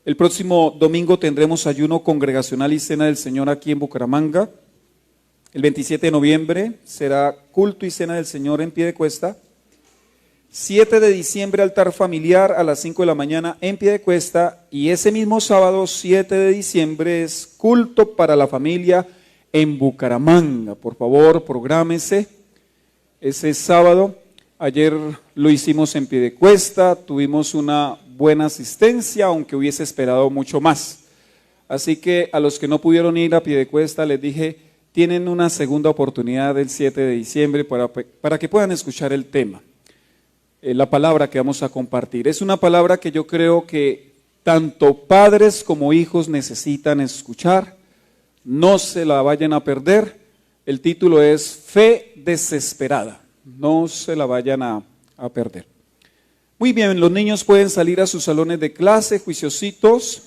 El próximo domingo tendremos ayuno congregacional y cena del Señor aquí en Bucaramanga. El 27 de noviembre será culto y cena del Señor en Piedecuesta. 7 de diciembre altar familiar a las 5 de la mañana en Piedecuesta. Y ese mismo sábado, 7 de diciembre, es culto para la familia en Bucaramanga. Por favor, prográmese ese sábado. Ayer lo hicimos en Piedecuesta, tuvimos una buena asistencia, aunque hubiese esperado mucho más. Así que a los que no pudieron ir a Piedecuesta les dije, tienen una segunda oportunidad el 7 de diciembre para que puedan escuchar el tema, la palabra que vamos a compartir. Es una palabra que yo creo que tanto padres como hijos necesitan escuchar, no se la vayan a perder. El título es Fe Desesperada, no se la vayan a perder. Muy bien, los niños pueden salir a sus salones de clase, juiciositos.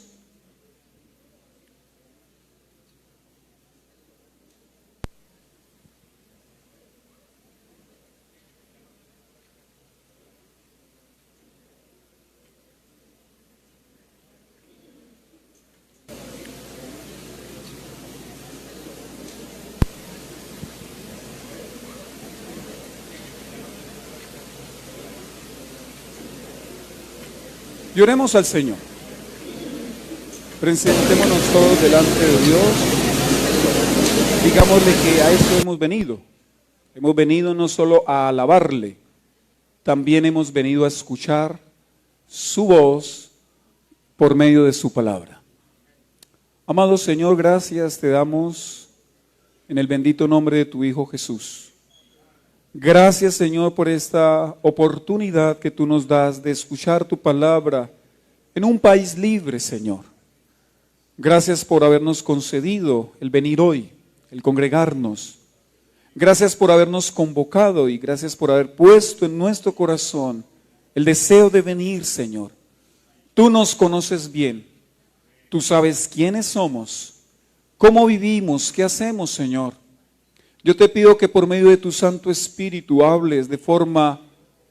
Y oremos al Señor. Presentémonos todos delante de Dios. Digámosle que a esto hemos venido. Hemos venido no solo a alabarle, también hemos venido a escuchar su voz por medio de su palabra. Amado Señor, gracias te damos en el bendito nombre de tu Hijo Jesús. Gracias, Señor, por esta oportunidad que tú nos das de escuchar tu palabra en un país libre, Señor. Gracias por habernos concedido el venir hoy, el congregarnos. Gracias por habernos convocado y gracias por haber puesto en nuestro corazón el deseo de venir, Señor. Tú nos conoces bien. Tú sabes quiénes somos, cómo vivimos, qué hacemos, Señor. Yo te pido que por medio de tu Santo Espíritu hables de forma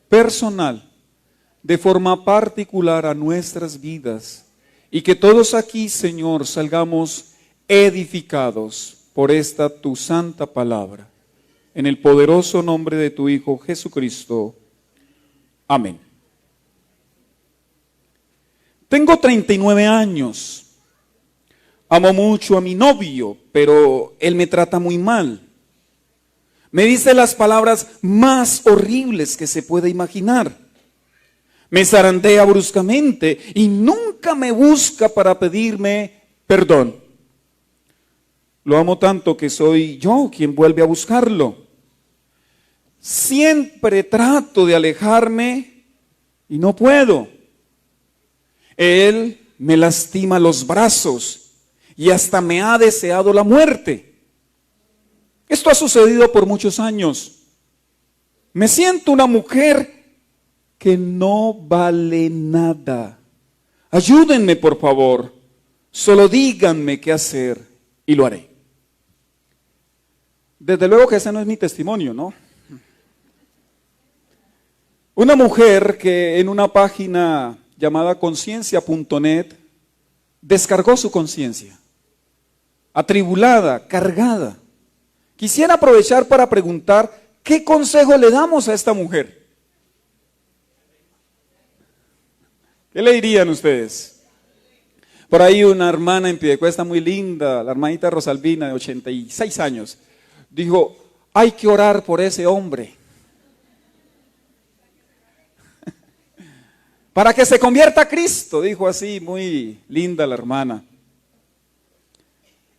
personal, de forma particular a nuestras vidas y que todos aquí, Señor, salgamos edificados por esta tu santa palabra. En el poderoso nombre de tu Hijo Jesucristo. Amén. Tengo 39 años. Amo mucho a mi novio, pero él me trata muy mal. Me dice las palabras más horribles que se puede imaginar. Me zarandea bruscamente y nunca me busca para pedirme perdón. Lo amo tanto que soy yo quien vuelve a buscarlo. Siempre trato de alejarme y no puedo. Él me lastima los brazos y hasta me ha deseado la muerte. Esto ha sucedido por muchos años. Me siento una mujer que no vale nada. Ayúdenme, por favor. Solo díganme qué hacer y lo haré. Desde luego que ese no es mi testimonio, ¿no? Una mujer que en una página llamada conciencia.net descargó su conciencia, atribulada, cargada. Quisiera aprovechar para preguntar, ¿qué consejo le damos a esta mujer? ¿Qué le dirían ustedes? Por ahí una hermana en Piedecuesta muy linda, la hermanita Rosalvina de 86 años, dijo, hay que orar por ese hombre. Para que se convierta a Cristo, dijo así, muy linda la hermana.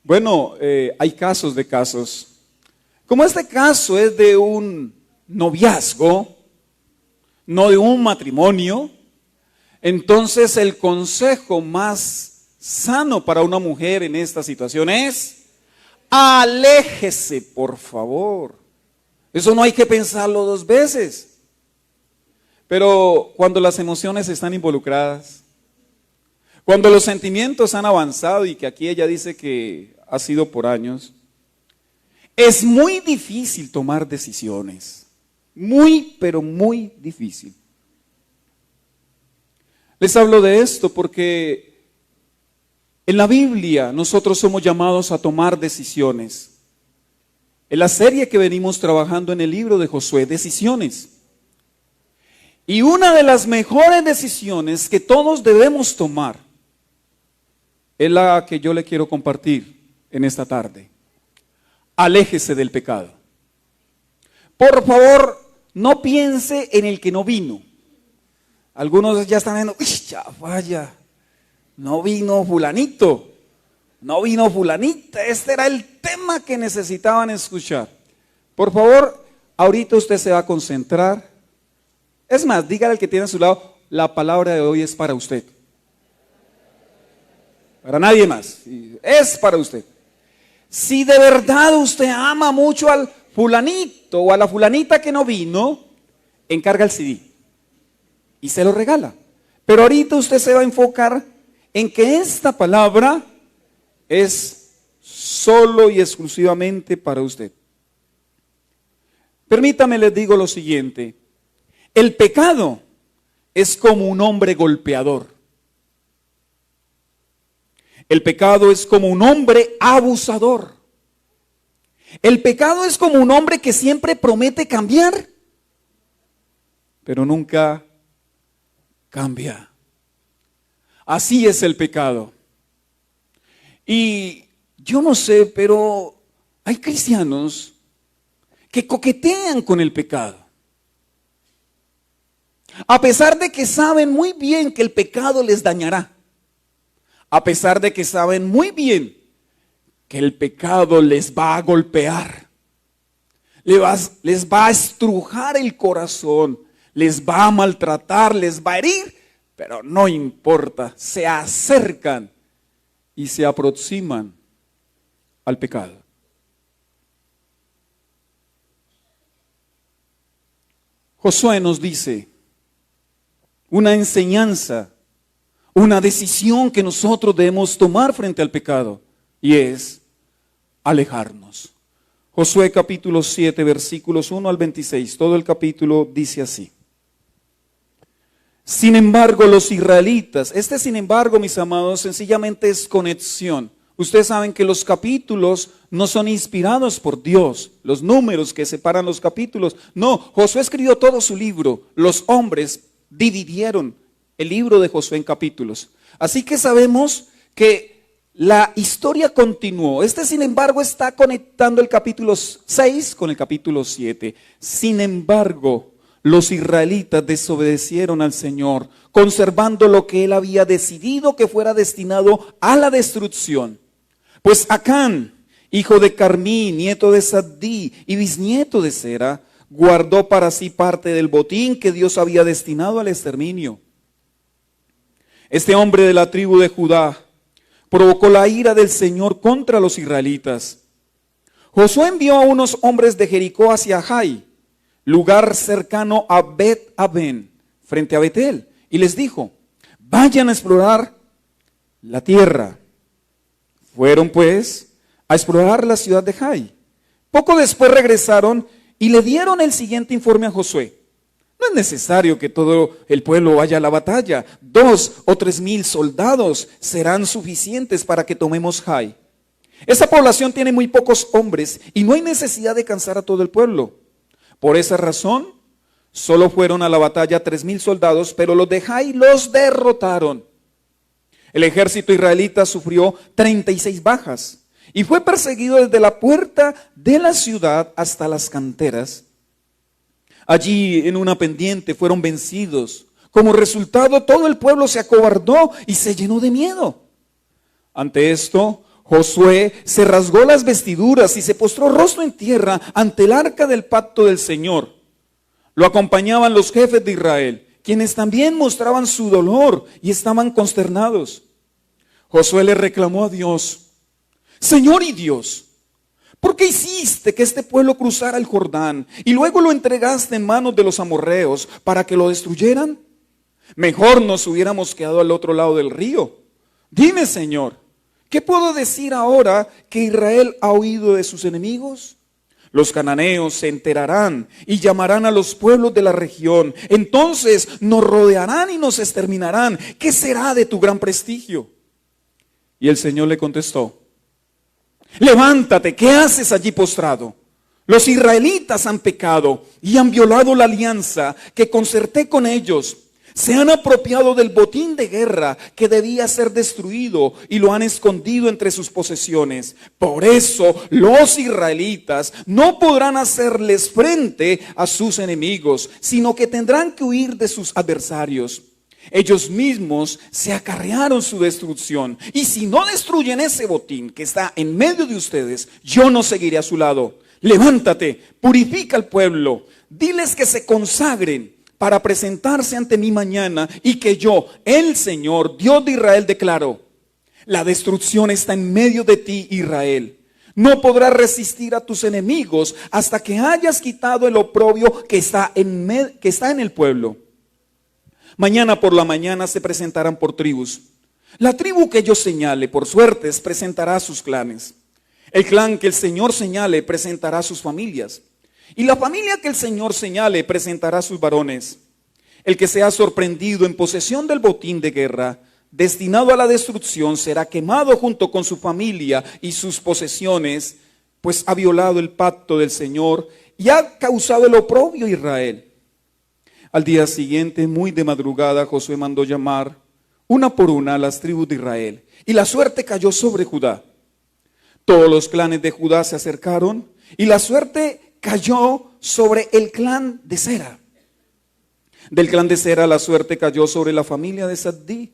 Bueno, hay casos de casos. Como este caso es de un noviazgo, no de un matrimonio, entonces el consejo más sano para una mujer en esta situación es, aléjese, por favor. Eso no hay que pensarlo dos veces. Pero cuando las emociones están involucradas, cuando los sentimientos han avanzado y que aquí ella dice que ha sido por años, es muy difícil tomar decisiones, muy, pero muy difícil. Les hablo de esto porque En la Biblia nosotros somos llamados a tomar decisiones. En la serie que venimos trabajando en el libro de Josué, decisiones. Y una de las mejores decisiones que todos debemos tomar es la que yo le quiero compartir en esta tarde. Aléjese del pecado. Por favor, no piense en el que no vino. Algunos ya están viendo, ya vaya, no vino fulanito, no vino fulanita. Este era el tema que necesitaban escuchar. Por favor, ahorita usted se va a concentrar. Es más, dígale al que tiene a su lado, la palabra de hoy es para usted. Para nadie más, es para usted. Si de verdad usted ama mucho al fulanito o a la fulanita que no vino, encarga el CD y se lo regala. Pero ahorita usted se va a enfocar en que esta palabra es solo y exclusivamente para usted. Permítame les digo lo siguiente. El pecado es como un hombre golpeador. El pecado es como un hombre abusador. El pecado es como un hombre que siempre promete cambiar, pero nunca cambia. Así es el pecado. Y yo no sé, pero hay cristianos que coquetean con el pecado. A pesar de que saben muy bien que el pecado les dañará. A pesar de que saben muy bien que el pecado les va a golpear. Les va a estrujar el corazón. Les va a maltratar, les va a herir. Pero no importa, se acercan y se aproximan al pecado. Josué nos dice una enseñanza, una decisión que nosotros debemos tomar frente al pecado, y es alejarnos. Josué capítulo 7, versículos 1 al 26, todo el capítulo dice así. Sin embargo, los israelitas, sin embargo, mis amados, sencillamente es conexión. Ustedes saben que los capítulos no son inspirados por Dios, los números que separan los capítulos. No, Josué escribió todo su libro. Los hombres dividieron el libro de Josué en capítulos. Así que sabemos que la historia continuó. Sin embargo, está conectando el capítulo 6 con el capítulo 7. Sin embargo, los israelitas desobedecieron al Señor, conservando lo que Él había decidido que fuera destinado a la destrucción. Pues Acán, hijo de Carmí, nieto de Sabdí y bisnieto de Sera, guardó para sí parte del botín que Dios había destinado al exterminio. Este hombre de la tribu de Judá provocó la ira del Señor contra los israelitas. Josué envió a unos hombres de Jericó hacia Jai, lugar cercano a Bet-Aben, frente a Betel, y les dijo, vayan a explorar la tierra. Fueron pues a explorar la ciudad de Jai. Poco después regresaron y le dieron el siguiente informe a Josué. No es necesario que todo el pueblo vaya a la batalla. 2 o 3 mil soldados serán suficientes para que tomemos Jai. Esa población tiene muy pocos hombres y no hay necesidad de cansar a todo el pueblo. Por esa razón, solo fueron a la batalla 3 mil soldados, pero los de Jai los derrotaron. El ejército israelita sufrió 36 bajas y fue perseguido desde la puerta de la ciudad hasta las canteras. Allí en una pendiente fueron vencidos. Como resultado, todo el pueblo se acobardó y se llenó de miedo. Ante esto, Josué se rasgó las vestiduras y se postró rostro en tierra ante el arca del pacto del Señor. Lo acompañaban los jefes de Israel, quienes también mostraban su dolor y estaban consternados. Josué le reclamó a Dios, Señor y Dios, ¿por qué hiciste que este pueblo cruzara el Jordán y luego lo entregaste en manos de los amorreos para que lo destruyeran? Mejor nos hubiéramos quedado al otro lado del río. Dime, Señor, ¿qué puedo decir ahora que Israel ha huido de sus enemigos? Los cananeos se enterarán y llamarán a los pueblos de la región. Entonces nos rodearán y nos exterminarán. ¿Qué será de tu gran prestigio? Y el Señor le contestó: levántate, ¿qué haces allí postrado? Los israelitas han pecado y han violado la alianza que concerté con ellos. Se han apropiado del botín de guerra que debía ser destruido y lo han escondido entre sus posesiones. Por eso los israelitas no podrán hacerles frente a sus enemigos, sino que tendrán que huir de sus adversarios. Ellos mismos se acarrearon su destrucción. Y si no destruyen ese botín que está en medio de ustedes, yo no seguiré a su lado. Levántate, purifica al pueblo, diles que se consagren para presentarse ante mí mañana, y que yo, el Señor, Dios de Israel, declaro: la destrucción está en medio de ti, Israel. No podrás resistir a tus enemigos hasta que hayas quitado el oprobio que está en el pueblo. Mañana por la mañana se presentarán por tribus. La tribu que yo señale por suertes presentará a sus clanes. El clan que el Señor señale presentará a sus familias. Y la familia que el Señor señale presentará a sus varones. El que sea sorprendido en posesión del botín de guerra, destinado a la destrucción, será quemado junto con su familia y sus posesiones, pues ha violado el pacto del Señor y ha causado el oprobio a Israel. Al día siguiente, muy de madrugada, Josué mandó llamar una por una a las tribus de Israel, y la suerte cayó sobre Judá. Todos los clanes de Judá se acercaron, y la suerte cayó sobre el clan de Sera. Del clan de Sera la suerte cayó sobre la familia de Zabdí.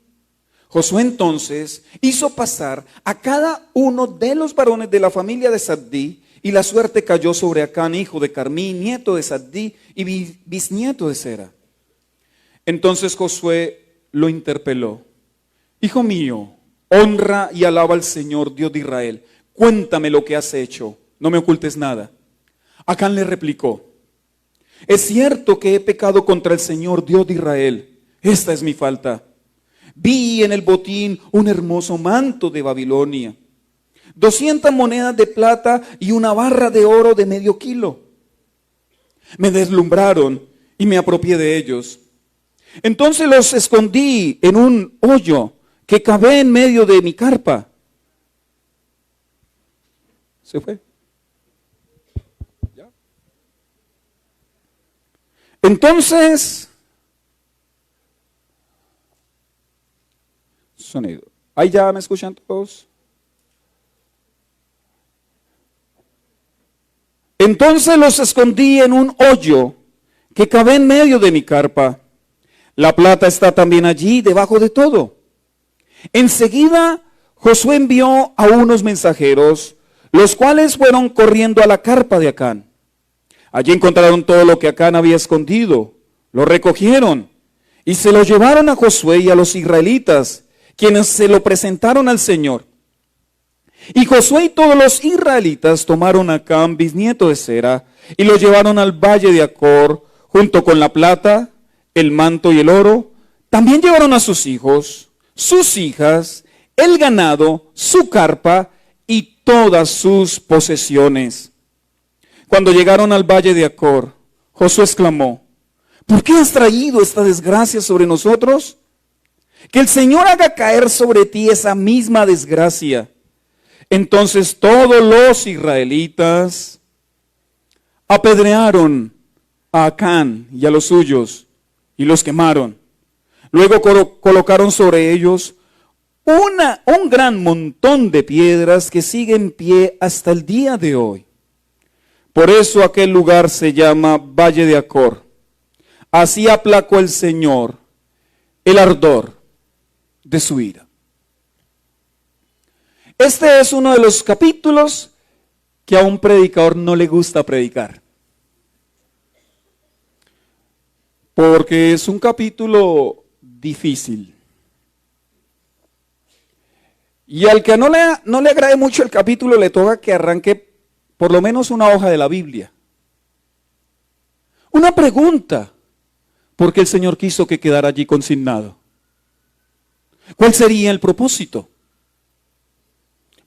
Josué entonces hizo pasar a cada uno de los varones de la familia de Zabdí, y la suerte cayó sobre Acán, hijo de Carmí, nieto de Zabdí y bisnieto de Sera. Entonces Josué lo interpeló: hijo mío, honra y alaba al Señor, Dios de Israel. Cuéntame lo que has hecho, no me ocultes nada. Acán le replicó: es cierto que he pecado contra el Señor, Dios de Israel. Esta es mi falta. Vi en el botín un hermoso manto de Babilonia, 200 monedas de plata y una barra de oro de medio kilo. Me deslumbraron y me apropié de ellos. Entonces los escondí en un hoyo que cavé en medio de mi carpa. Se fue. ¿Ya? Entonces, sonido. ¿Ahí ya me escuchan todos? Entonces los escondí en un hoyo que cavé en medio de mi carpa. La plata está también allí, debajo de todo. Enseguida Josué envió a unos mensajeros, los cuales fueron corriendo a la carpa de Acán. Allí encontraron todo lo que Acán había escondido, lo recogieron y se lo llevaron a Josué y a los israelitas, quienes se lo presentaron al Señor. Y Josué y todos los israelitas tomaron a Acán, bisnieto de Sera, y lo llevaron al valle de Acor, junto con la plata, el manto y el oro. También llevaron a sus hijos, sus hijas, el ganado, su carpa y todas sus posesiones. Cuando llegaron al valle de Acor, Josué exclamó: ¿por qué has traído esta desgracia sobre nosotros? Que el Señor haga caer sobre ti esa misma desgracia. Entonces todos los israelitas apedrearon a Acán y a los suyos y los quemaron. Luego colocaron sobre ellos un gran montón de piedras que sigue en pie hasta el día de hoy. Por eso aquel lugar se llama Valle de Acor. Así aplacó el Señor el ardor de su ira. Este es uno de los capítulos que a un predicador no le gusta predicar. Porque es un capítulo difícil. Y al que no le agrade mucho el capítulo, le toca que arranque por lo menos una hoja de la Biblia. Una pregunta: ¿por qué el Señor quiso que quedara allí consignado? ¿Cuál sería el propósito?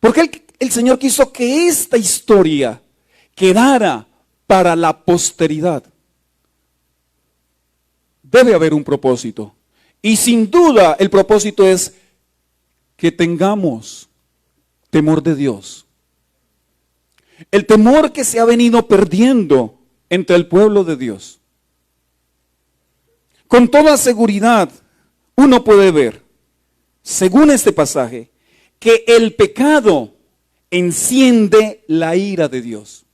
¿Por qué el Señor quiso que esta historia quedara para la posteridad? Debe haber un propósito. Y sin duda el propósito es que tengamos temor de Dios. El temor que se ha venido perdiendo entre el pueblo de Dios. Con toda seguridad, uno puede ver, según este pasaje, que el pecado enciende la ira de Dios.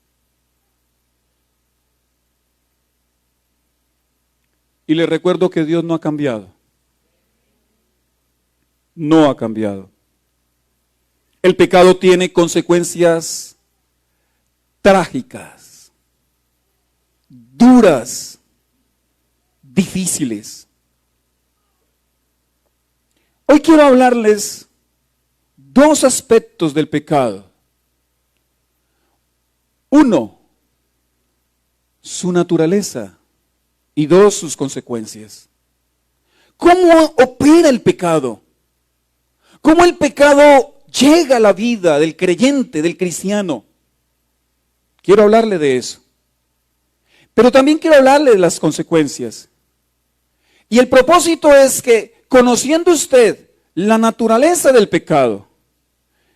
Y le recuerdo que Dios no ha cambiado. No ha cambiado. El pecado tiene consecuencias trágicas, duras, difíciles. Hoy quiero hablarles dos aspectos del pecado. Uno, su naturaleza, y dos, sus consecuencias. ¿Cómo opera el pecado? ¿Cómo el pecado llega a la vida del creyente, del cristiano? Quiero hablarle de eso. Pero también quiero hablarle de las consecuencias. Y el propósito es que, conociendo usted la naturaleza del pecado,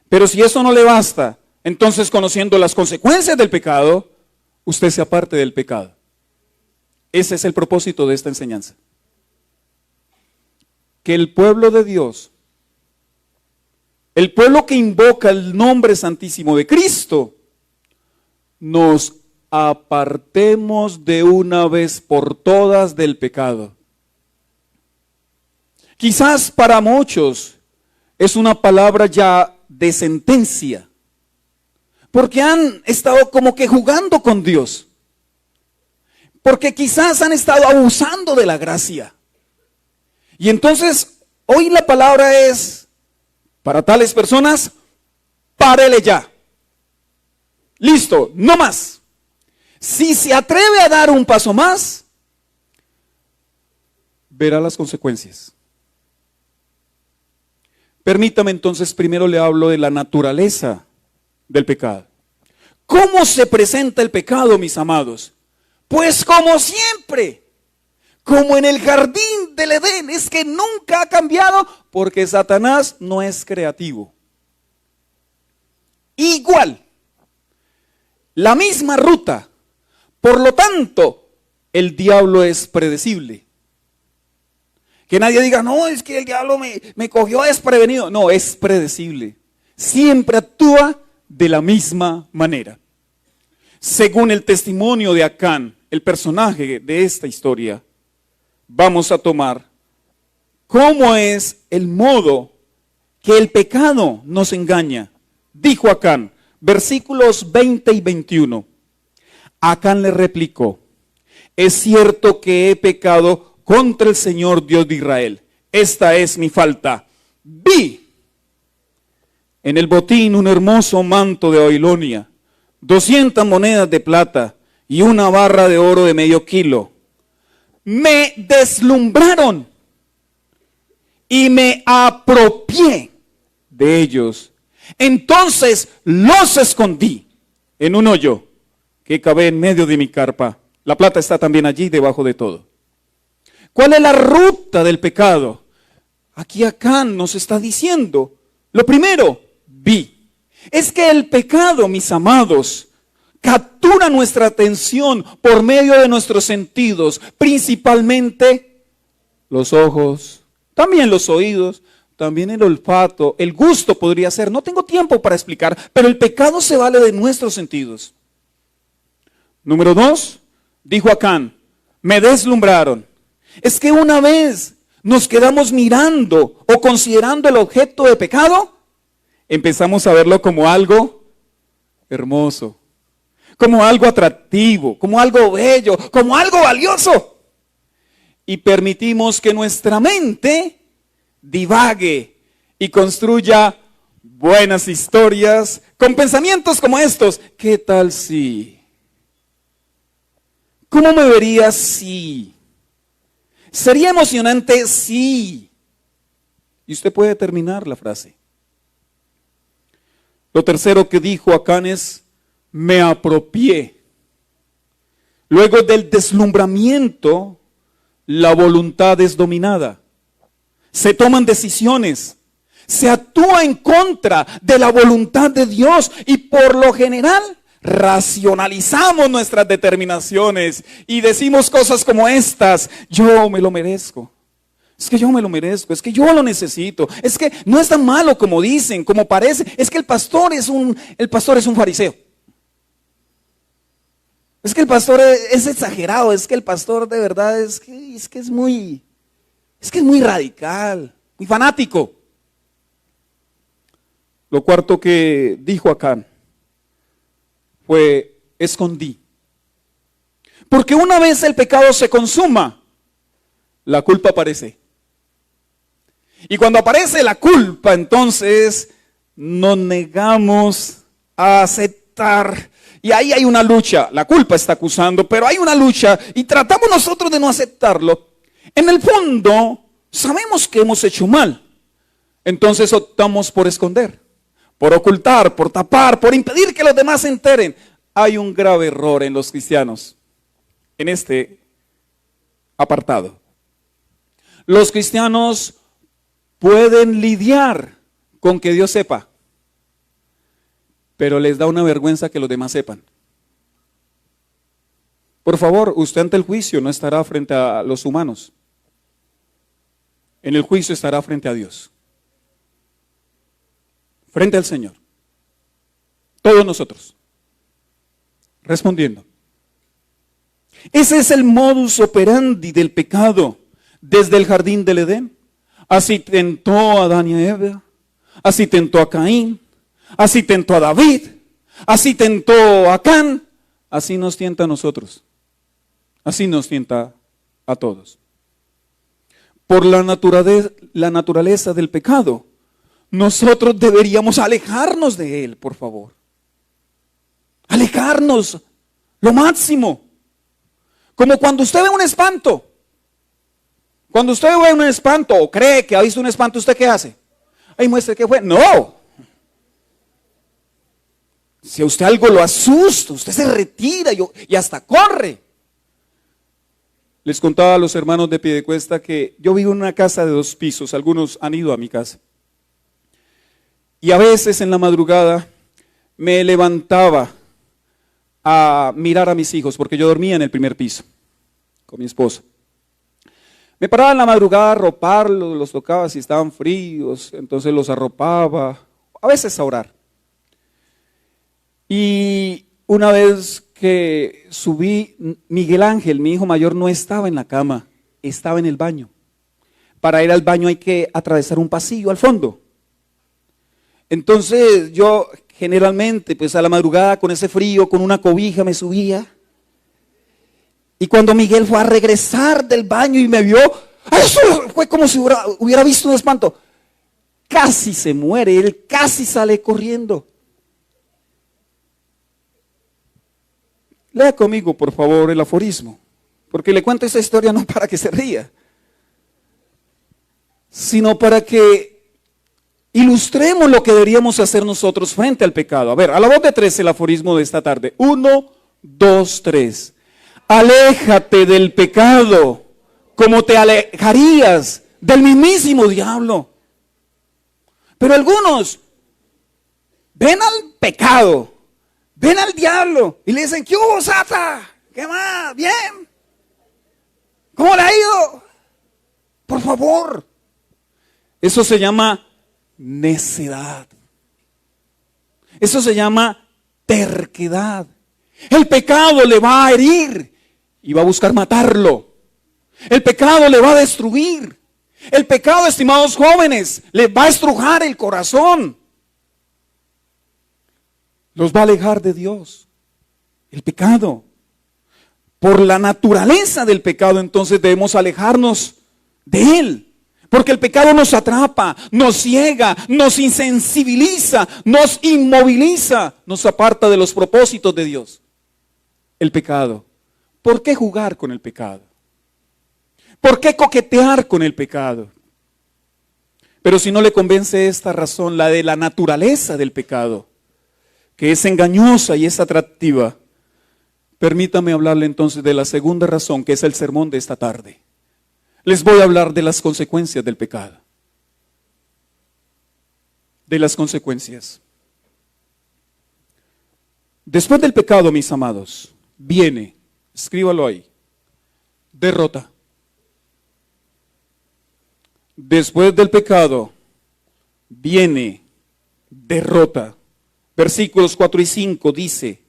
pero si eso no le basta, entonces conociendo las consecuencias del pecado, usted se aparte del pecado. Ese es el propósito de esta enseñanza. Que el pueblo de Dios, el pueblo que invoca el nombre santísimo de Cristo, nos apartemos de una vez por todas del pecado. Quizás para muchos es una palabra ya de sentencia, porque han estado como que jugando con Dios, porque quizás han estado abusando de la gracia. Y entonces hoy la palabra es, para tales personas, párele ya. Listo, no más. Si se atreve a dar un paso más, verá las consecuencias. Permítame entonces, primero le hablo de la naturaleza del pecado. ¿Cómo se presenta el pecado, mis amados? Pues como siempre, como en el jardín del Edén, es que nunca ha cambiado, porque Satanás no es creativo. Igual, la misma ruta, por lo tanto, el diablo es predecible. Que nadie diga, no, es que el diablo me cogió desprevenido. No, es predecible. Siempre actúa de la misma manera. Según el testimonio de Acán, el personaje de esta historia, vamos a tomar cómo es el modo que el pecado nos engaña. Dijo Acán, versículos 20 y 21. Acán le replicó, es cierto que he pecado contra el Señor Dios de Israel. Esta es mi falta. Vi en el botín un hermoso manto de Babilonia, 200 monedas de plata y una barra de oro de medio kilo. Me deslumbraron y me apropié de ellos. Entonces los escondí en un hoyo que cabe en medio de mi carpa. La plata está también allí debajo de todo. ¿Cuál es la ruta del pecado? Aquí Acán nos está diciendo, lo primero, vi. Es que el pecado, mis amados, captura nuestra atención por medio de nuestros sentidos, principalmente los ojos, también los oídos, también el olfato, el gusto podría ser. No tengo tiempo para explicar, pero el pecado se vale de nuestros sentidos. Número 2, dijo Acán, me deslumbraron. Es que una vez nos quedamos mirando o considerando el objeto de pecado, empezamos a verlo como algo hermoso, como algo atractivo, como algo bello, como algo valioso. Y permitimos que nuestra mente divague y construya buenas historias con pensamientos como estos. ¿Qué tal si? ¿Cómo me vería si? ¿Sería emocionante? Sí. Y usted puede terminar la frase. Lo tercero que dijo Acán es, me apropié. Luego del deslumbramiento, la voluntad es dominada. Se toman decisiones, se actúa en contra de la voluntad de Dios y por lo general racionalizamos nuestras determinaciones y decimos cosas como estas: yo me lo merezco. Es que yo me lo merezco, es que yo lo necesito, es que no es tan malo como dicen, como parece, es que el pastor es un fariseo. Es que el pastor es exagerado, es que el pastor de verdad es que es muy radical, muy fanático. Lo cuarto que dijo Acán fue: escondí. Porque una vez el pecado se consuma, la culpa aparece. Y cuando aparece la culpa, entonces nos negamos a aceptar. Y ahí hay una lucha. La culpa está acusando, pero hay una lucha y tratamos nosotros de no aceptarlo. En el fondo, sabemos que hemos hecho mal. Entonces optamos por esconder, por ocultar, por tapar, por impedir que los demás se enteren. Hay un grave error en los cristianos en este apartado. Los cristianos pueden lidiar con que Dios sepa, pero les da una vergüenza que los demás sepan. Por favor, usted ante el juicio no estará frente a los humanos. En el juicio estará frente a Dios, frente al Señor. Todos nosotros, respondiendo. Ese es el modus operandi del pecado desde el jardín del Edén. Así tentó a Adán y a Eva, así tentó a Caín, así tentó a David, así tentó a Acán, así nos tienta a nosotros, así nos tienta a todos. Por la naturaleza del pecado, nosotros deberíamos alejarnos de él, por favor. Alejarnos lo máximo. Como cuando usted ve un espanto. Cuando usted ve un espanto o cree que ha visto un espanto, ¿usted qué hace? Ay, muestre qué fue. No. Si a usted algo lo asusta, usted se retira y hasta corre. Les contaba a los hermanos de Piedecuesta que yo vivo en una casa de 2 pisos. Algunos han ido a mi casa. Y a veces en la madrugada me levantaba a mirar a mis hijos, porque yo dormía en el primer piso con mi esposa. Me paraba en la madrugada a arroparlos, los tocaba si estaban fríos, entonces los arropaba, a veces a orar. Y una vez que subí, Miguel Ángel, mi hijo mayor, no estaba en la cama, estaba en el baño. Para ir al baño hay que atravesar un pasillo al fondo. Entonces yo generalmente, pues a la madrugada con ese frío, con una cobija me subía. Y cuando Miguel fue a regresar del baño y me vio, eso fue como si hubiera visto un espanto. Casi se muere, él casi sale corriendo. Lea conmigo, por favor, el aforismo, porque le cuento esta historia no para que se ría, sino para que ilustremos lo que deberíamos hacer nosotros frente al pecado. A ver, a la voz de 3 el aforismo de esta tarde. 1, 2, 3. Aléjate del pecado como te alejarías del mismísimo diablo. Pero algunos ven al pecado, ven al diablo y le dicen: ¿qué hubo, Sata? ¿Qué más? ¿Bien? ¿Cómo le ha ido? Por favor. Eso se llama necedad. Eso se llama terquedad. El pecado le va a herir y va a buscar matarlo. El pecado le va a destruir. El pecado, estimados jóvenes, les va a estrujar el corazón. Los va a alejar de Dios. El pecado. Por la naturaleza del pecado, entonces debemos alejarnos de él. Porque el pecado nos atrapa, nos ciega, nos insensibiliza, nos inmoviliza, nos aparta de los propósitos de Dios. El pecado. ¿Por qué jugar con el pecado? ¿Por qué coquetear con el pecado? Pero si no le convence esta razón, la de la naturaleza del pecado, que es engañosa y es atractiva, permítame hablarle entonces de la segunda razón, que es el sermón de esta tarde. Les voy a hablar de las consecuencias del pecado. de las consecuencias. Después del pecado, mis amados, viene, escríbalo ahí, derrota. Después del pecado, viene derrota. Versículos 4 y 5 dice: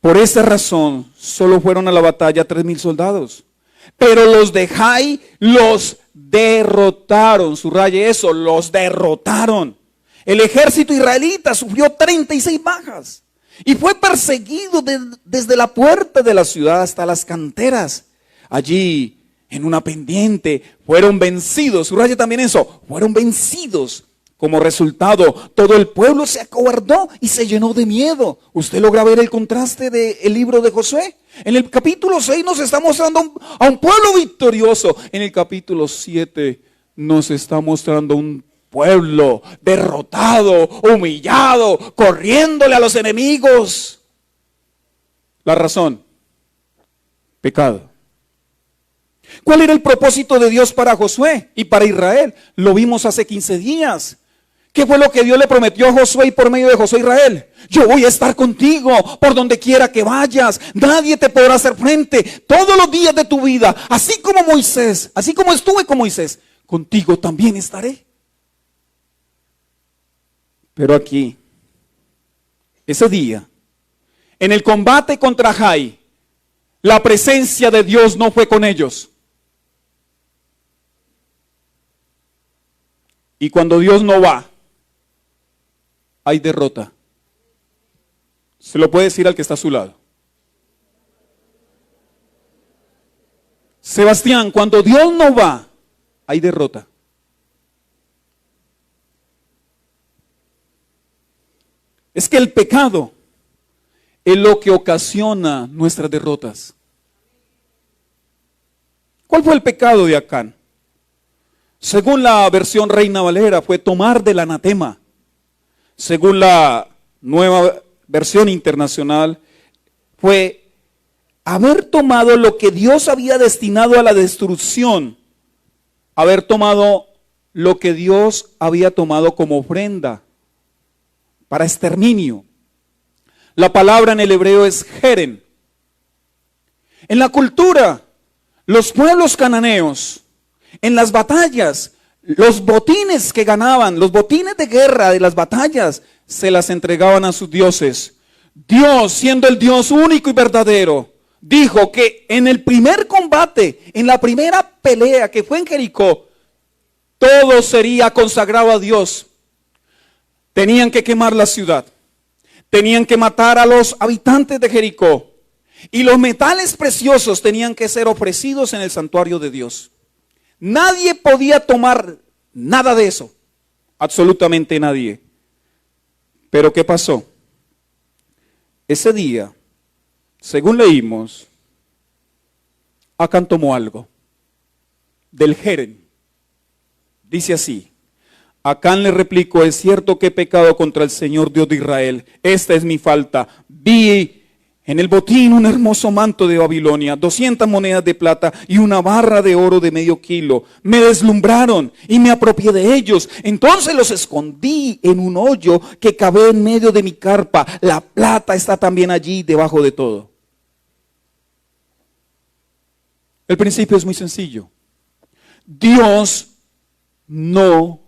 por esa razón solo fueron a la batalla 3,000 soldados, pero los de Jai los derrotaron. Subraye eso, los derrotaron. El ejército israelita sufrió 36 bajas y fue perseguido desde la puerta de la ciudad hasta las canteras. Allí, en una pendiente, fueron vencidos. Subraye también eso, fueron vencidos. Como resultado, todo el pueblo se acobardó y se llenó de miedo. ¿Usted logra ver el contraste del libro de Josué? En el capítulo 6 nos está mostrando a un pueblo victorioso. En el capítulo 7 nos está mostrando un pueblo derrotado, humillado, corriéndole a los enemigos. La razón: pecado. ¿Cuál era el propósito de Dios para Josué y para Israel? Lo vimos hace 15 días. ¿Qué fue lo que Dios le prometió a Josué y por medio de Josué a Israel? Yo voy a estar contigo por donde quiera que vayas. Nadie te podrá hacer frente todos los días de tu vida. Así como Moisés, así como estuve con Moisés, contigo también estaré. Pero aquí, ese día, en el combate contra Jai, la presencia de Dios no fue con ellos. Y cuando Dios no va, hay derrota. Se lo puede decir al que está a su lado. Sebastián, cuando Dios no va, hay derrota. Es que el pecado es lo que ocasiona nuestras derrotas. ¿Cuál fue el pecado de Acán? Según la versión Reina Valera, fue tomar del anatema. Según la nueva versión internacional, fue haber tomado lo que Dios había destinado a la destrucción, haber tomado lo que Dios había tomado como ofrenda para exterminio. La palabra en el hebreo es jeren. En la cultura, los pueblos cananeos, en las batallas, los botines que ganaban, los botines de guerra de las batallas, se las entregaban a sus dioses. Dios, siendo el Dios único y verdadero, dijo que en el primer combate, en la primera pelea que fue en Jericó, todo sería consagrado a Dios. Tenían que quemar la ciudad, tenían que matar a los habitantes de Jericó, y los metales preciosos tenían que ser ofrecidos en el santuario de Dios. Nadie podía tomar nada de eso, absolutamente nadie. Pero ¿qué pasó? Ese día, según leímos, Acán tomó algo del jeren. Dice así: Acán le replicó: es cierto que he pecado contra el Señor Dios de Israel. Esta es mi falta. Vi en el botín un hermoso manto de Babilonia, 200 monedas de plata y una barra de oro de medio kilo. Me deslumbraron y me apropié de ellos. Entonces los escondí en un hoyo que cabe en medio de mi carpa. La plata está también allí debajo de todo. El principio es muy sencillo. Dios no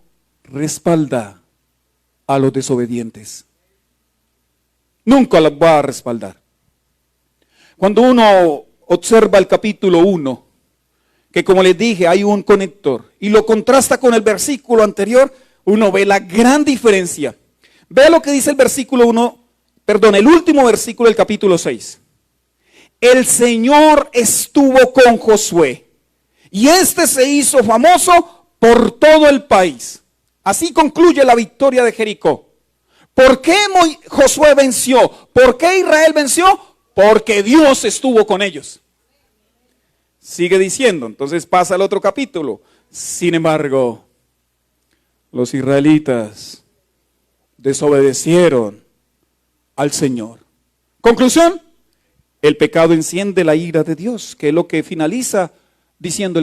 respalda a los desobedientes. Nunca los va a respaldar. Cuando uno observa el capítulo 1, que como les dije hay un conector, y lo contrasta con el versículo anterior, uno ve la gran diferencia. Vea lo que dice el versículo 1, el último versículo del capítulo 6. El Señor estuvo con Josué, y este se hizo famoso por todo el país. Así concluye la victoria de Jericó. ¿Por qué Josué venció? ¿Por qué Israel venció? Porque Dios estuvo con ellos. Sigue diciendo, entonces pasa al otro capítulo. Sin embargo, los israelitas desobedecieron al Señor. Conclusión: el pecado enciende la ira de Dios, que es lo que finaliza diciendo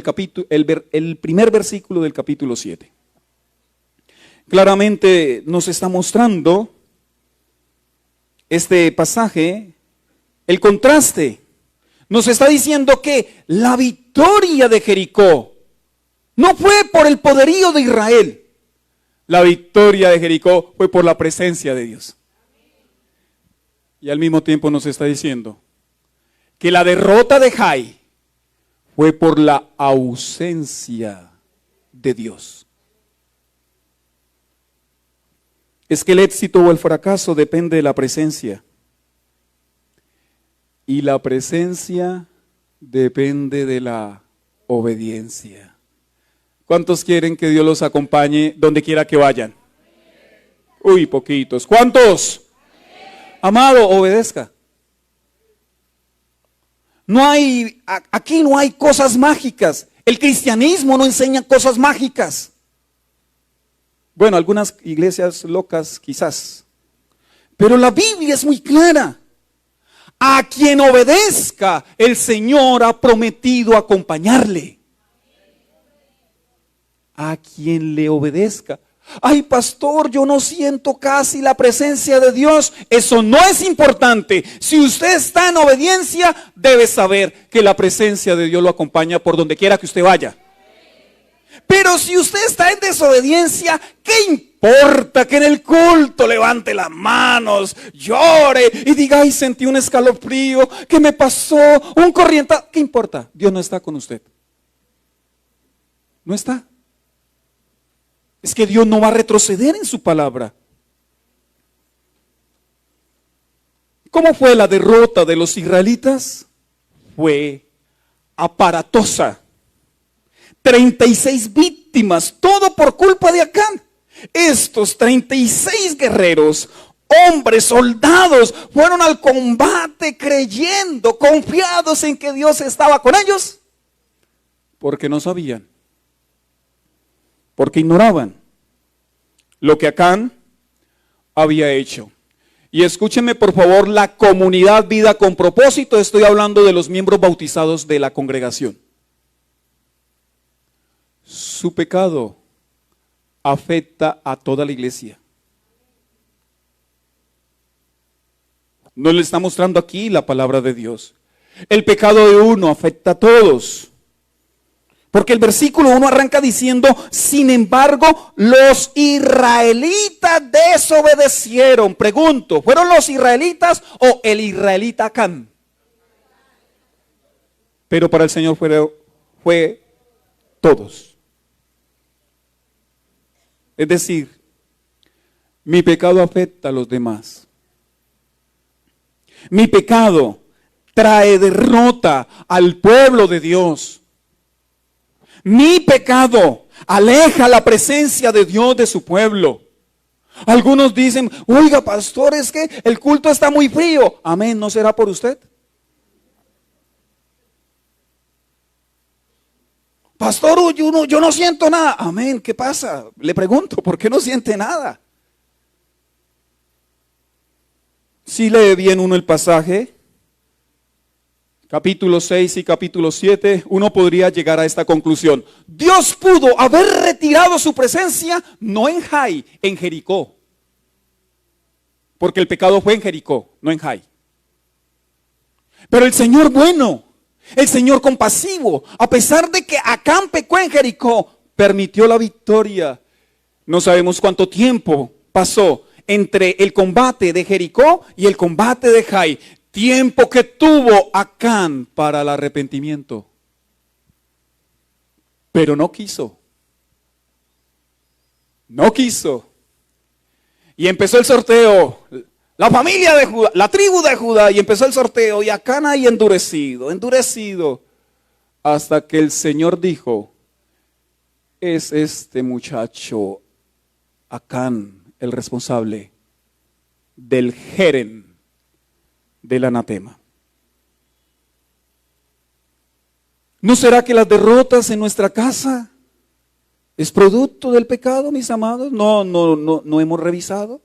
el primer versículo del capítulo 7. Claramente nos está mostrando este pasaje el contraste. Nos está diciendo que la victoria de Jericó no fue por el poderío de Israel. La victoria de Jericó fue por la presencia de Dios. Y al mismo tiempo nos está diciendo que la derrota de Jai fue por la ausencia de Dios. Es que el éxito o el fracaso depende de la presencia. Y la presencia depende de la obediencia. ¿Cuántos quieren que Dios los acompañe donde quiera que vayan? Uy, poquitos. ¿Cuántos? Amado, obedezca. Aquí no hay cosas mágicas. El cristianismo no enseña cosas mágicas. Bueno, algunas iglesias locas quizás. Pero la Biblia es muy clara. A quien obedezca, el Señor ha prometido acompañarle. A quien le obedezca. Ay, pastor, yo no siento casi la presencia de Dios. Eso no es importante. Si usted está en obediencia, debe saber que la presencia de Dios lo acompaña por donde quiera que usted vaya. Pero si usted está en desobediencia, ¿qué importa que en el culto levante las manos, llore y diga, ay, sentí un escalofrío, ¿qué me pasó? Un corriente. ¿Qué importa? Dios no está con usted. No está. Es que Dios no va a retroceder en su palabra. ¿Cómo fue la derrota de los israelitas? Fue aparatosa. 36 víctimas, todo por culpa de Acán. Estos 36 guerreros, hombres, soldados, fueron al combate creyendo, confiados en que Dios estaba con ellos, porque no sabían, porque ignoraban lo que Acán había hecho. Y escúchenme por favor, la comunidad Vida con Propósito, estoy hablando de los miembros bautizados de la congregación. Su pecado afecta a toda la iglesia. Nos le está mostrando aquí la palabra de Dios. El pecado de uno afecta a todos. Porque el versículo 1 arranca diciendo, sin embargo, los israelitas desobedecieron. Pregunto, ¿fueron los israelitas o el israelita Acán? Pero para el Señor fue todos. Es decir, mi pecado afecta a los demás. Mi pecado trae derrota al pueblo de Dios. Mi pecado aleja la presencia de Dios de su pueblo. Algunos dicen, oiga pastor, es que el culto está muy frío. Amén, ¿no será por usted? Pastor, yo no siento nada. Amén, ¿qué pasa? Le pregunto, ¿por qué no siente nada? Si lee bien uno el pasaje, capítulo 6 y capítulo 7, uno podría llegar a esta conclusión. Dios pudo haber retirado su presencia, no en Jai, en Jericó. Porque el pecado fue en Jericó, no en Jai. Pero el Señor bueno, el Señor compasivo, a pesar de que Acán pecó en Jericó, permitió la victoria. No sabemos cuánto tiempo pasó entre el combate de Jericó y el combate de Jai. Tiempo que tuvo Acán para el arrepentimiento. Pero no quiso. No quiso. Y empezó el sorteo. La familia de Judá, la tribu de Judá, y empezó el sorteo, y Acán ahí endurecido, hasta que el Señor dijo, es este muchacho, Acán, el responsable del germen del anatema. ¿No será que las derrotas en nuestra casa es producto del pecado, mis amados? No hemos revisado.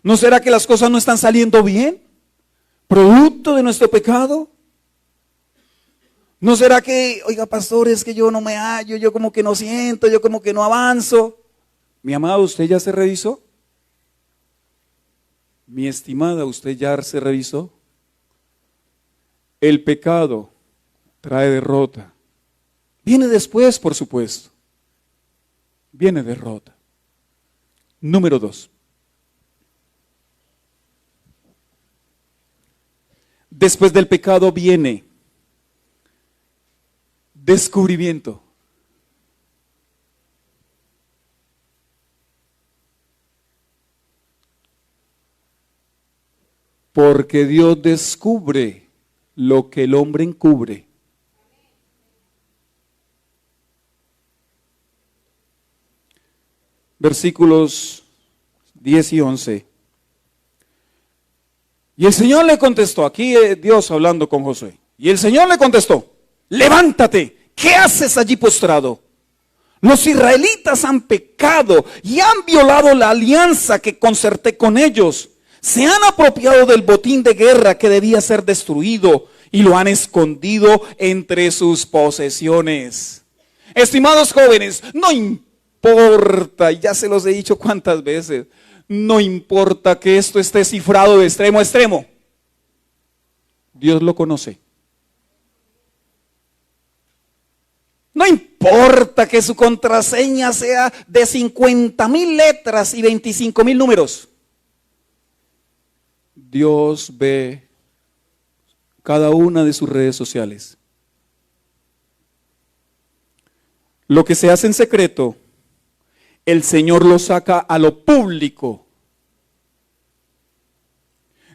¿No será que las cosas no están saliendo bien? ¿Producto de nuestro pecado? ¿No será que, oiga pastor, es que yo no me hallo, yo como que no siento, yo como que no avanzo? Mi amado, ¿usted ya se revisó? Mi estimada, ¿usted ya se revisó? El pecado trae derrota. Viene después, por supuesto. Viene derrota. Número 2. Después del pecado viene descubrimiento. Porque Dios descubre lo que el hombre encubre. Versículos 10 y 11. Y el Señor le contestó, aquí Dios hablando con Josué. Y el Señor le contestó, levántate, ¿qué haces allí postrado? Los israelitas han pecado y han violado la alianza que concerté con ellos. Se han apropiado del botín de guerra que debía ser destruido y lo han escondido entre sus posesiones. Estimados jóvenes, no importa, ya se los he dicho cuántas veces, no importa que esto esté cifrado de extremo a extremo. Dios lo conoce. No importa que su contraseña sea de 50,000 letras y 25,000 números. Dios ve cada una de sus redes sociales. Lo que se hace en secreto, el Señor lo saca a lo público.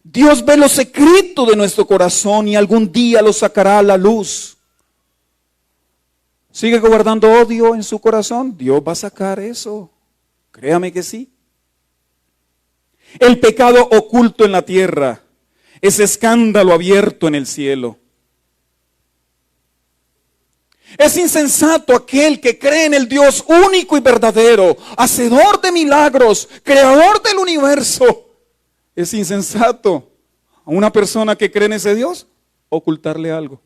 Dios ve lo secreto de nuestro corazón y algún día lo sacará a la luz. ¿Sigue guardando odio en su corazón? Dios va a sacar eso. Créame que sí. El pecado oculto en la tierra, ese escándalo abierto en el cielo. Es insensato aquel que cree en el Dios único y verdadero, hacedor de milagros, creador del universo. Es insensato a una persona que cree en ese Dios ocultarle algo.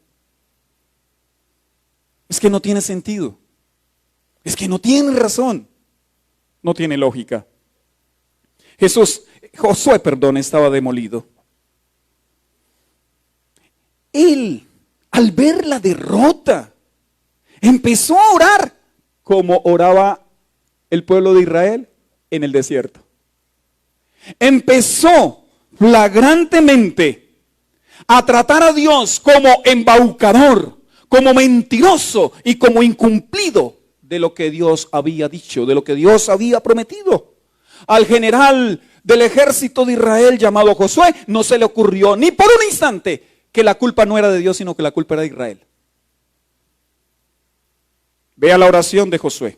Es que no tiene sentido. Es que no tiene razón. No tiene lógica. Josué, estaba demolido. Él, al ver la derrota, empezó a orar como oraba el pueblo de Israel en el desierto. Empezó flagrantemente a tratar a Dios como embaucador, como mentiroso y como incumplido de lo que Dios había dicho, de lo que Dios había prometido. Al general del ejército de Israel llamado Josué no se le ocurrió ni por un instante que la culpa no era de Dios, sino que la culpa era de Israel. Vea la oración de Josué.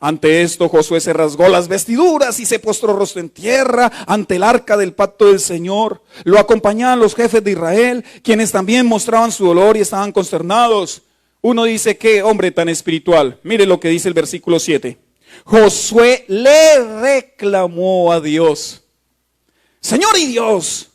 Ante esto Josué se rasgó las vestiduras y se postró rostro en tierra ante el arca del pacto del Señor. Lo acompañaban los jefes de Israel, quienes también mostraban su dolor y estaban consternados. Uno dice, qué hombre tan espiritual. Mire lo que dice el versículo 7. Josué le reclamó a Dios: Señor y Dios,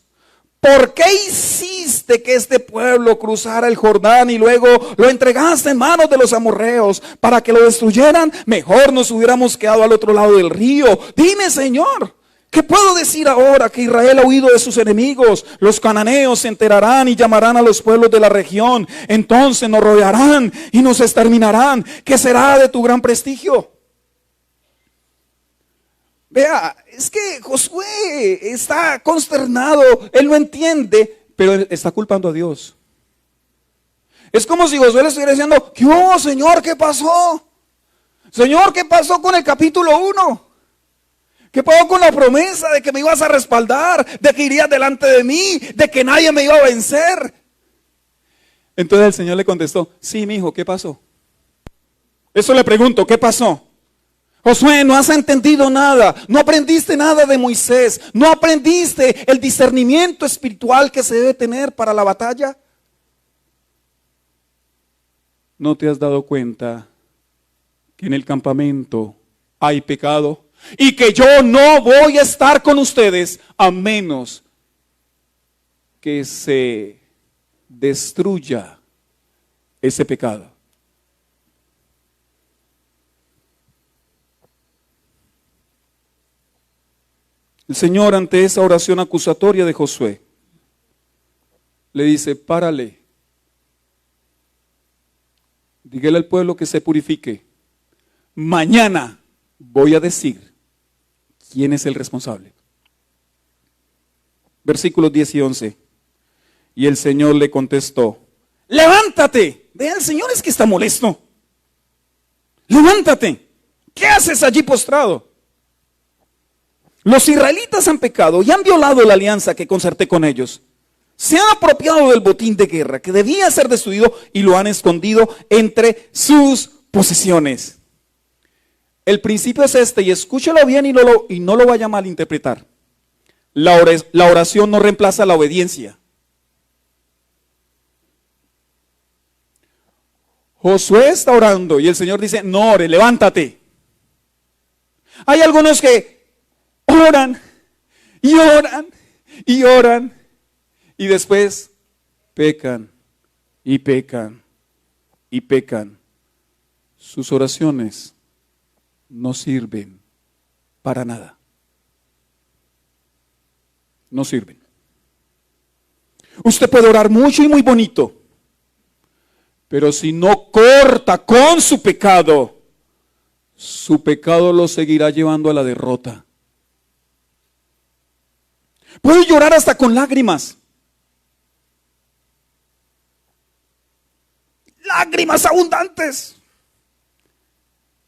¿por qué hiciste que este pueblo cruzara el Jordán y luego lo entregaste en manos de los amorreos para que lo destruyeran? Mejor nos hubiéramos quedado al otro lado del río. Dime, Señor, ¿qué puedo decir ahora que Israel ha huido de sus enemigos? Los cananeos se enterarán y llamarán a los pueblos de la región. Entonces nos rodearán y nos exterminarán. ¿Qué será de tu gran prestigio? Vea, es que Josué está consternado, él no entiende, pero él está culpando a Dios. Es como si Josué le estuviera diciendo, ¿qué hubo, Señor? ¿Qué pasó? Señor, ¿qué pasó con el capítulo 1? ¿Qué pasó con la promesa de que me ibas a respaldar, de que irías delante de mí, de que nadie me iba a vencer? Entonces el Señor le contestó, sí, mi hijo, ¿qué pasó? Eso le pregunto, ¿qué pasó? Josué, no has entendido nada, no aprendiste nada de Moisés, no aprendiste el discernimiento espiritual que se debe tener para la batalla. ¿No te has dado cuenta que en el campamento hay pecado y que yo no voy a estar con ustedes a menos que se destruya ese pecado? El Señor, ante esa oración acusatoria de Josué, le dice: párale, dígale al pueblo que se purifique. Mañana voy a decir quién es el responsable. Versículos 10 y 11. Y el Señor le contestó: levántate. Vean, el Señor es que está molesto. Levántate. ¿Qué haces allí postrado? Los israelitas han pecado y han violado la alianza que concerté con ellos. Se han apropiado del botín de guerra que debía ser destruido y lo han escondido entre sus posesiones. El principio es este, y escúchelo bien y no lo vaya a malinterpretar. La oración no reemplaza la obediencia. Josué está orando y el Señor dice: no ore, levántate. Hay algunos que oran y oran y oran y después pecan y pecan y pecan. Sus oraciones no sirven para nada. No sirven. Usted puede orar mucho y muy bonito, pero si no corta con su pecado lo seguirá llevando a la derrota. Puede llorar hasta con lágrimas. Lágrimas abundantes.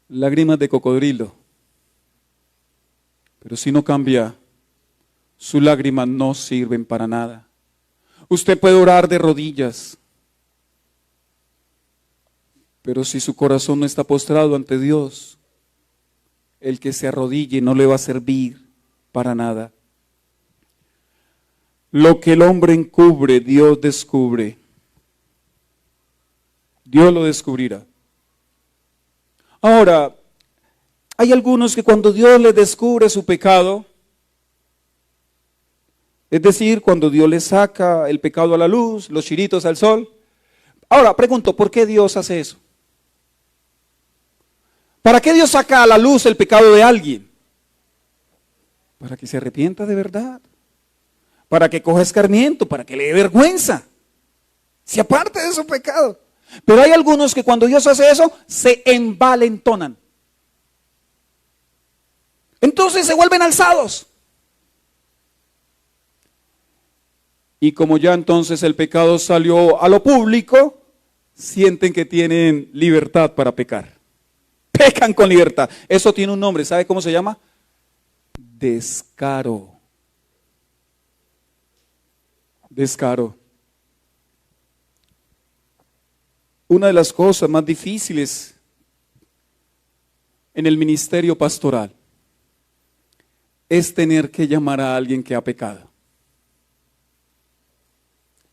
Lágrimas de cocodrilo. Pero si no cambia, sus lágrimas no sirven para nada. Usted puede orar de rodillas, pero si su corazón no está postrado ante Dios, el que se arrodille no le va a servir para nada. Lo que el hombre encubre, Dios descubre. Dios lo descubrirá. Ahora, hay algunos que cuando Dios les descubre su pecado, es decir, cuando Dios les saca el pecado a la luz, los chiritos al sol. Ahora, pregunto, ¿por qué Dios hace eso? ¿Para qué Dios saca a la luz el pecado de alguien? Para que se arrepienta de verdad. Para que coja escarmiento, para que le dé vergüenza. Se aparte de su pecado. Pero hay algunos que cuando Dios hace eso, se envalentonan. Entonces se vuelven alzados. Y como ya entonces el pecado salió a lo público, sienten que tienen libertad para pecar. Pecan con libertad. Eso tiene un nombre, ¿sabe cómo se llama? Descaro. Descaro. Una de las cosas más difíciles en el ministerio pastoral es tener que llamar a alguien que ha pecado.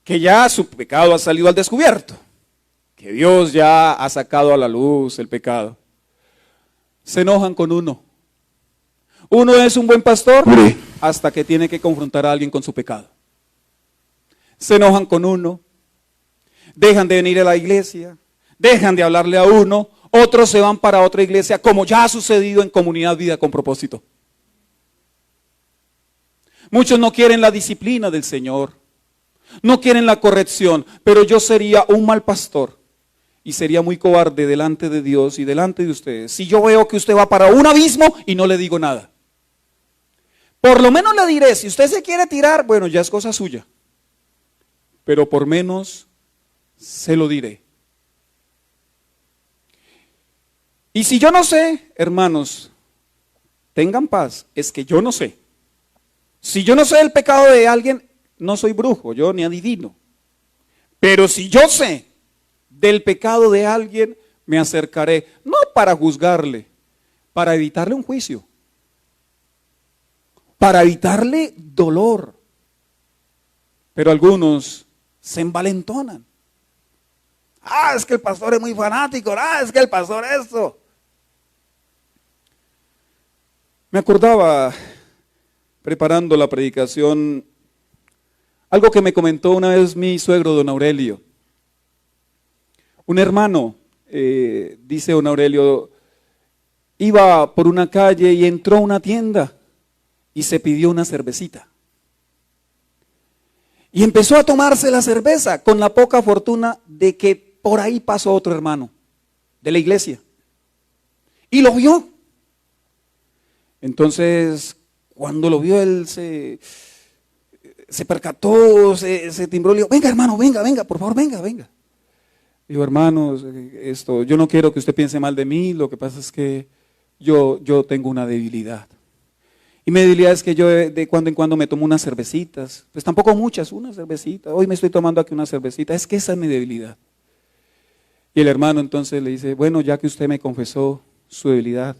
Que ya su pecado ha salido al descubierto. Que Dios ya ha sacado a la luz el pecado. Se enojan con uno. Uno es un buen pastor hasta que tiene que confrontar a alguien con su pecado. Se enojan con uno. Dejan de venir a la iglesia. Dejan de hablarle a uno. Otros se van para otra iglesia, como ya ha sucedido en Comunidad Vida con Propósito. Muchos no quieren la disciplina del Señor. No quieren la corrección, pero yo sería un mal pastor y sería muy cobarde delante de Dios y delante de ustedes si yo veo que usted va para un abismo y no le digo nada. Por lo menos le diré, si usted se quiere tirar, bueno, ya es cosa suya, pero por menos se lo diré. Y si yo no sé, hermanos, tengan paz, es que yo no sé. Si yo no sé el pecado de alguien, no soy brujo, yo ni adivino. Pero si yo sé del pecado de alguien, me acercaré, no para juzgarle, para evitarle un juicio, para evitarle dolor. Pero algunos se envalentonan. Es que el pastor es muy fanático, es que el pastor esto. Me acordaba, preparando la predicación, algo que me comentó una vez mi suegro, don Aurelio. Un hermano, dice don Aurelio, iba por una calle y entró a una tienda y se pidió una cervecita. Y empezó a tomarse la cerveza con la poca fortuna de que por ahí pasó otro hermano de la iglesia. Y lo vio. Entonces, cuando lo vio, él se percató, se timbró, le dijo, venga hermano, venga, por favor, venga. Digo, hermanos, yo no quiero que usted piense mal de mí, lo que pasa es que yo tengo una debilidad. Y mi debilidad es que yo de cuando en cuando me tomo unas cervecitas, pues tampoco muchas, una cervecita, hoy me estoy tomando aquí una cervecita, es que esa es mi debilidad. Y el hermano entonces le dice, bueno, ya que usted me confesó su debilidad,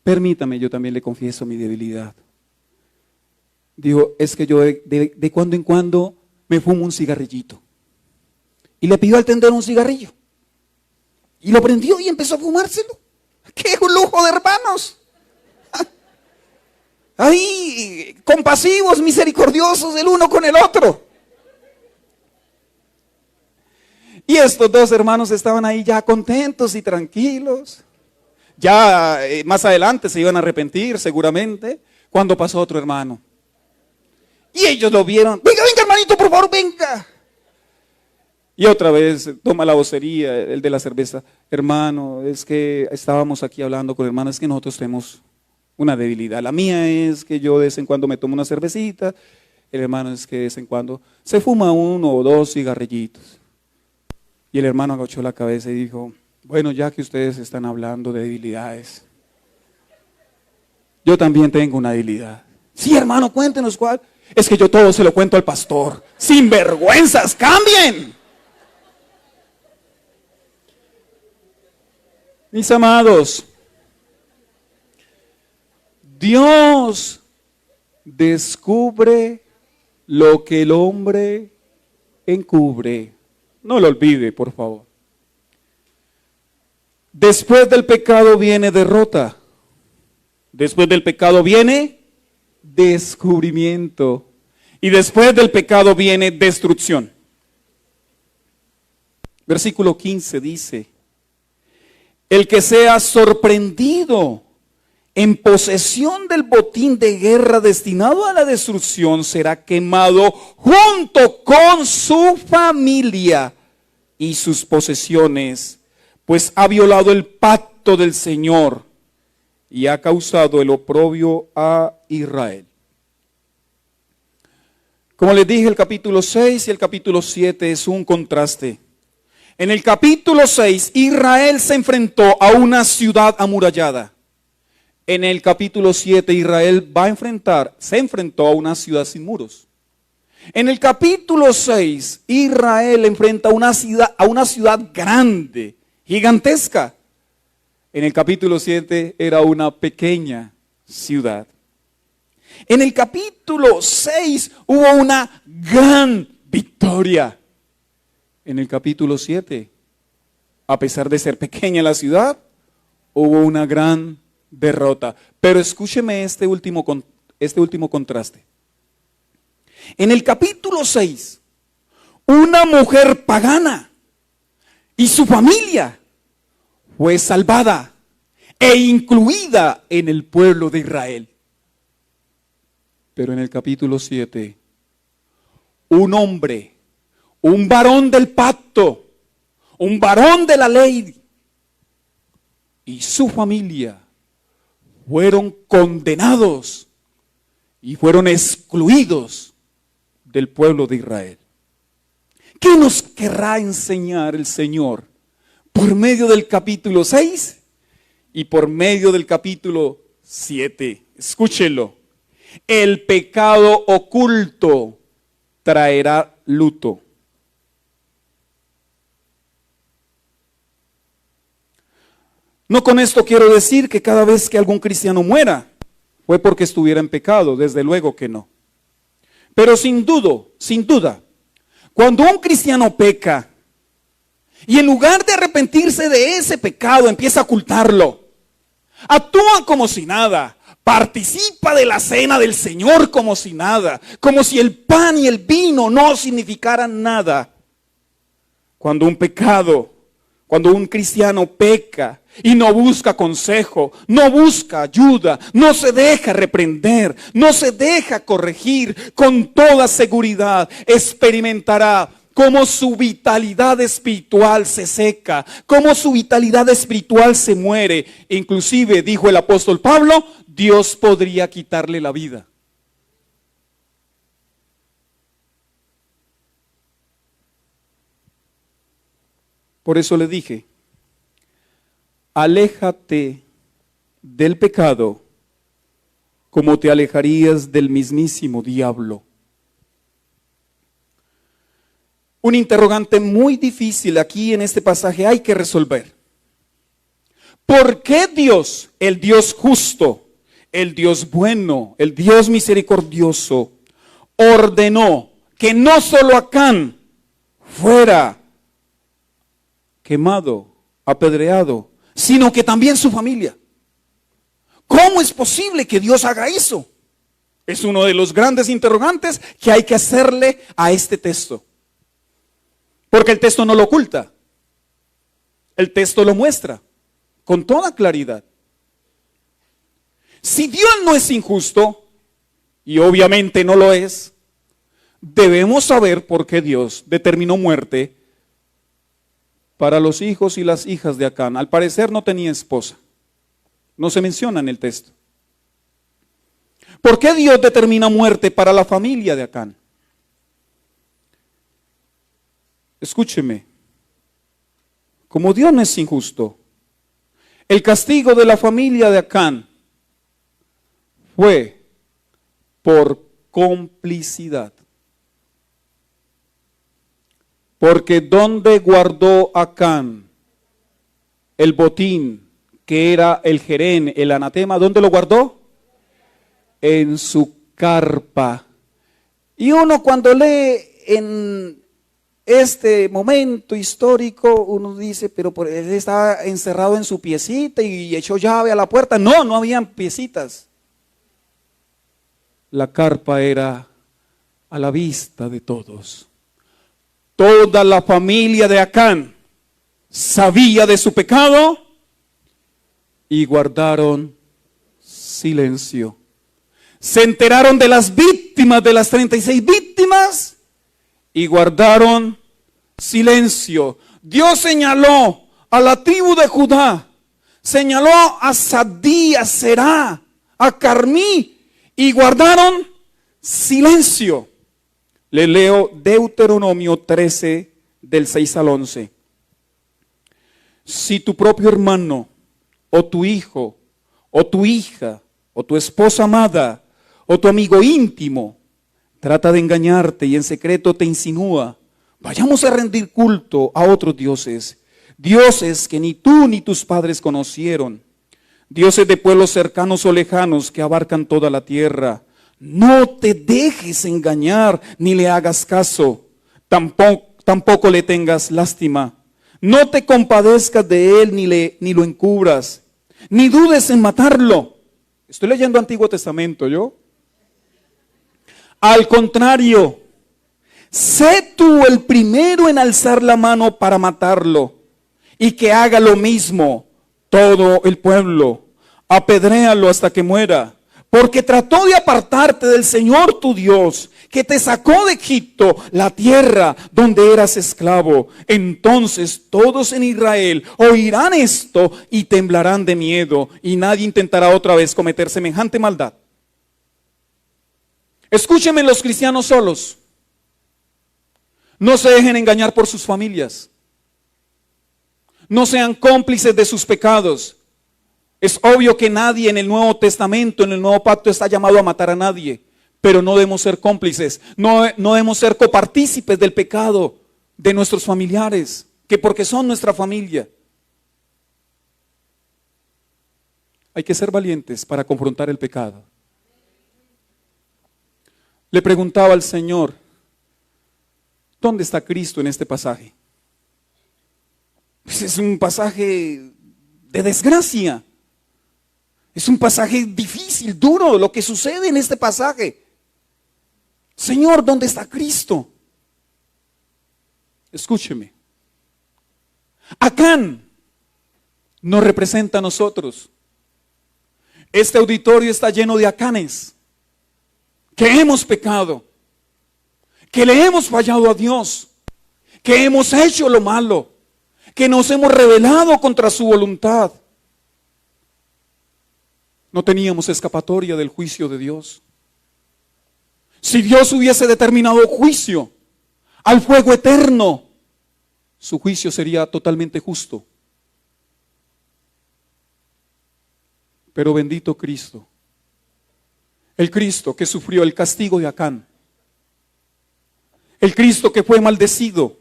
permítame, yo también le confieso mi debilidad. Dijo, es que yo de cuando en cuando me fumo un cigarrillito. Y le pidió al tendero un cigarrillo. Y lo prendió y empezó a fumárselo. ¡Qué lujo de hermanos! Ahí, compasivos, misericordiosos el uno con el otro. Y estos dos hermanos estaban ahí ya contentos y tranquilos. Ya más adelante se iban a arrepentir seguramente cuando pasó otro hermano. Y ellos lo vieron. Venga hermanito, por favor, venga. Y otra vez toma la vocería, el de la cerveza. Hermano, es que estábamos aquí hablando con el hermano, es que nosotros tenemos una debilidad. La mía es que yo de vez en cuando me tomo una cervecita. El hermano es que de vez en cuando se fuma 1 o 2 cigarrillitos. Y el hermano agachó la cabeza y dijo, bueno, ya que ustedes están hablando de debilidades, yo también tengo una debilidad. Sí, hermano, cuéntenos cuál. Es que yo todo se lo cuento al pastor. ¡Sinvergüenzas, cambien! Mis amados, Dios descubre lo que el hombre encubre. No lo olvide, por favor. Después del pecado viene derrota. Después del pecado viene descubrimiento. Y después del pecado viene destrucción. Versículo 15 dice, el que sea sorprendido en posesión del botín de guerra destinado a la destrucción será quemado junto con su familia y sus posesiones, pues ha violado el pacto del Señor y ha causado el oprobio a Israel. Como les dije, el capítulo 6 y el capítulo 7 es un contraste. En el capítulo 6, Israel se enfrentó a una ciudad amurallada. En el capítulo 7, Israel se enfrentó a una ciudad sin muros. En el capítulo 6, Israel enfrenta a una ciudad grande, gigantesca. En el capítulo 7 era una pequeña ciudad. En el capítulo 6 hubo una gran victoria. En el capítulo 7, a pesar de ser pequeña la ciudad, hubo una gran derrota. Pero escúcheme este último contraste. En el capítulo 6, una mujer pagana y su familia fue salvada e incluida en el pueblo de Israel. Pero en el capítulo 7, un hombre, un varón del pacto, un varón de la ley y su familia fueron condenados y fueron excluidos del pueblo de Israel. ¿Qué nos querrá enseñar el Señor por medio del capítulo 6 y por medio del capítulo 7? Escúchenlo. El pecado oculto traerá luto. No con esto quiero decir que cada vez que algún cristiano muera fue porque estuviera en pecado, desde luego que no. Pero sin duda, cuando un cristiano peca y en lugar de arrepentirse de ese pecado empieza a ocultarlo, actúa como si nada, participa de la cena del Señor como si nada, como si el pan y el vino no significaran nada. Cuando un cristiano peca y no busca consejo, no busca ayuda, no se deja reprender, no se deja corregir, con toda seguridad experimentará cómo su vitalidad espiritual se seca, cómo su vitalidad espiritual se muere. Inclusive, dijo el apóstol Pablo, Dios podría quitarle la vida. Por eso le dije, aléjate del pecado como te alejarías del mismísimo diablo. Un interrogante muy difícil aquí en este pasaje hay que resolver. ¿Por qué Dios, el Dios justo, el Dios bueno, el Dios misericordioso, ordenó que no solo Acán fuera quemado, apedreado, sino que también su familia? ¿Cómo es posible que Dios haga eso? Es uno de los grandes interrogantes que hay que hacerle a este texto. Porque el texto no lo oculta. El texto lo muestra con toda claridad. Si Dios no es injusto, y obviamente no lo es, debemos saber por qué Dios determinó muerte para los hijos y las hijas de Acán. Al parecer no tenía esposa. No se menciona en el texto. ¿Por qué Dios determina muerte para la familia de Acán? Escúcheme, como Dios no es injusto, el castigo de la familia de Acán fue por complicidad. Porque ¿dónde guardó Acán el botín que era el jerén, el anatema? ¿Dónde lo guardó? En su carpa. Y uno cuando lee en este momento histórico, uno dice, pero él estaba encerrado en su piecita y echó llave a la puerta. No, no habían piecitas. La carpa era a la vista de todos. Toda la familia de Acán sabía de su pecado y guardaron silencio. Se enteraron de las víctimas, de las 36 víctimas, y guardaron silencio. Dios señaló a la tribu de Judá, señaló a Sadí, a Será, a Carmí, y guardaron silencio. Le leo Deuteronomio 13, del 6 al 11. Si tu propio hermano, o tu hijo, o tu hija, o tu esposa amada, o tu amigo íntimo, trata de engañarte y en secreto te insinúa, vayamos a rendir culto a otros dioses, dioses que ni tú ni tus padres conocieron, dioses de pueblos cercanos o lejanos que abarcan toda la tierra, no te dejes engañar ni le hagas caso, tampoco le tengas lástima, no te compadezcas de él ni lo encubras, ni dudes en matarlo. Estoy leyendo Antiguo Testamento, ¿yo? Al contrario, sé tú el primero en alzar la mano para matarlo, y que haga lo mismo todo el pueblo. Apedréalo hasta que muera, porque trató de apartarte del Señor tu Dios, que te sacó de Egipto, la tierra donde eras esclavo. Entonces todos en Israel oirán esto y temblarán de miedo, y nadie intentará otra vez cometer semejante maldad. Escúchenme los cristianos solos. No se dejen engañar por sus familias. No sean cómplices de sus pecados. Es obvio que nadie en el Nuevo Testamento, en el Nuevo Pacto, está llamado a matar a nadie. Pero no debemos ser cómplices. No debemos ser copartícipes del pecado de nuestros familiares, que porque son nuestra familia. Hay que ser valientes para confrontar el pecado. Le preguntaba al Señor, ¿dónde está Cristo en este pasaje? Pues es un pasaje de desgracia. Es un pasaje difícil, duro, lo que sucede en este pasaje. Señor, ¿dónde está Cristo? Escúcheme. Acán nos representa a nosotros. Este auditorio está lleno de Acanes, que hemos pecado, que le hemos fallado a Dios, que hemos hecho lo malo, que nos hemos rebelado contra su voluntad. No teníamos escapatoria del juicio de Dios. Si Dios hubiese determinado juicio al fuego eterno, su juicio sería totalmente justo. Pero bendito Cristo, el Cristo que sufrió el castigo de Acán, el Cristo que fue maldecido,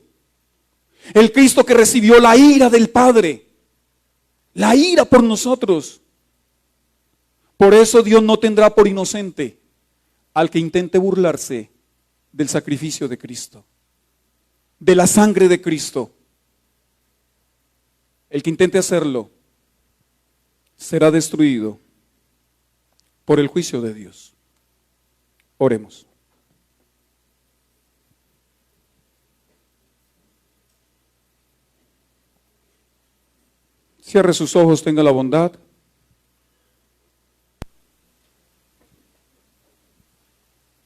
el Cristo que recibió la ira del Padre, la ira por nosotros. Por eso Dios no tendrá por inocente al que intente burlarse del sacrificio de Cristo, de la sangre de Cristo. El que intente hacerlo será destruido por el juicio de Dios. Oremos. Cierre sus ojos, tenga la bondad